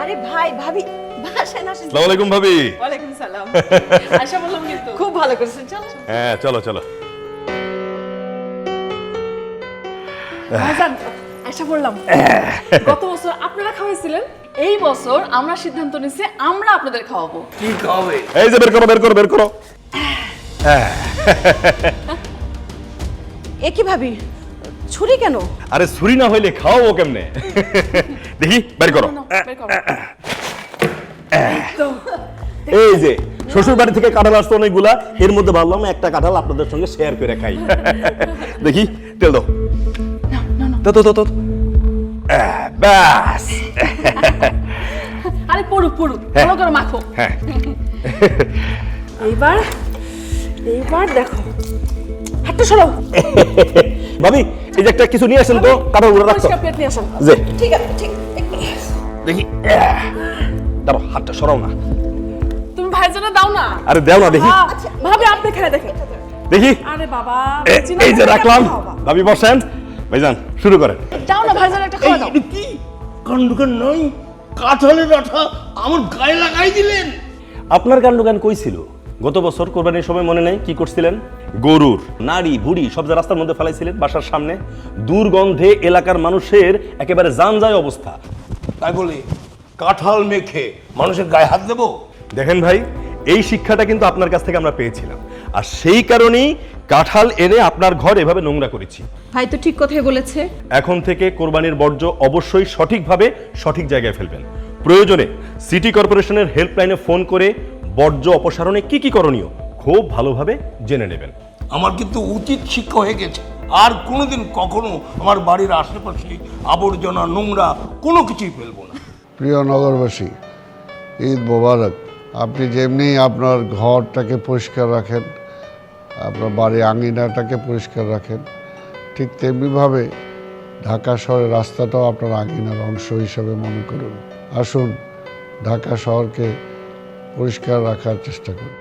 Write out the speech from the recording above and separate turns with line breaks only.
আরে ভাই ভাবি বাসায় না আসেন।
আসসালামু আলাইকুম ভাবি।
ওয়ালাইকুম সালাম। আশা বললাম কিন্তু খুব ভালো করেছেন। চলো
হ্যাঁ চলো চলো।
ভাইজান আশা বললাম গত বছর আপনারা খাওয়াইছিলেন, এই বছর আমরা সিদ্ধান্ত নিছি আমরা আপনাদের খাওয়াবো।
কি খাবে?
এই যে বের করো বের করো বের করো।
এ কি ভাবি ছুরি কেন?
আরে ছুরি না হইলে খাওয়াবো কেমনে? দেখি বের করো।
বের করো।
এই যে শ্বশুর বাড়ি থেকে কাঁঠাল আসতো অনেকগুলা, এর মধ্যে ভাবলাম একটা কাঁঠাল আপনাদের সঙ্গে শেয়ার করে খাই।
দেখি তেল দাও।
তো তো তো তো ব্যাস।
আরে পড়ুক পড়ুক, ভালো করে মাখো।
হ্যাঁ
এইবার এইবার দেখো, হাতটা সরাও।
ভাবি এই যে একটা কিছু নিয়ে আসেন তো, কাঁঠালগুলো রাখতো।
পরিষ্কার প্লেট নিয়ে আসেন।
যে
ঠিক আছে ঠিক।
দেখি দাঁড়াও, হাতটা সরাও না।
তুমি ভাইজানে দাও না।
আরে দেও না দেখি।
আচ্ছা ভাবি আপনি খেয়ে দেখেন।
দেখি
আরে বাবা
এই যে রাখলাম। ভাবি বসেন, ভাইজান শুরু করেন।
দাও না ভাইজান একটা খাওয়া দাও।
এটা কি কাণ্ডজ্ঞান নয়? কাঁঠালের আঠা আমার গায়ে লাগাই দিলেন।
আপনার কাণ্ডজ্ঞান কই ছিল? গত বছর কোরবানির সময় মনে নেই কি করছিলেন? গরুর নাড়ি ভুড়ি সব যে রাস্তার মধ্যে ফেলাইছিলেন বাসার সামনে। দুর্গন্ধে এলাকার মানুষের একেবারে জানজায় অবস্থা।
তাই বলে কাঁঠাল মেখে মানুষের গায়ে হাত দেবো?
দেখেন ভাই, এই শিক্ষাটা কিন্তু আপনার কাছ থেকে আমরা পেয়েছিলাম, আর সেই কারণেই কাঁঠাল এনে আপনার ঘর এভাবে নোংরা করেছি।
ভাই তো ঠিক কথাই বলেছে।
এখন থেকে কোরবানির বর্জ্য অবশ্যই সঠিকভাবে সঠিক জায়গায় ফেলবেন। প্রয়োজনে সিটি কর্পোরেশনের হেল্পলাইনে ফোন করে বর্জ্য অপসারণে কি কি করণীয় খুব ভালোভাবে জেনে নেবেন।
আমার কিন্তু উচিত শিক্ষা হয়ে গেছে। আর কোনোদিন কখনো আমার বাড়ির আশেপাশে আবর্জনা নোংরা কোনো কিছুই ফেলবো না।
প্রিয় নগরবাসী, ঈদ মোবারক। আপনি যেমনি আপনার ঘরটাকে পরিষ্কার রাখেন, আপনার বাড়ির আঙিনাটাকে পরিষ্কার রাখেন, ঠিক তেমনিভাবে ঢাকা শহরের রাস্তাটাও আপনার আঙিনার অংশ হিসাবে মনে করুন। আসুন ঢাকা শহরকে পরিষ্কার রাখার চেষ্টা করুন।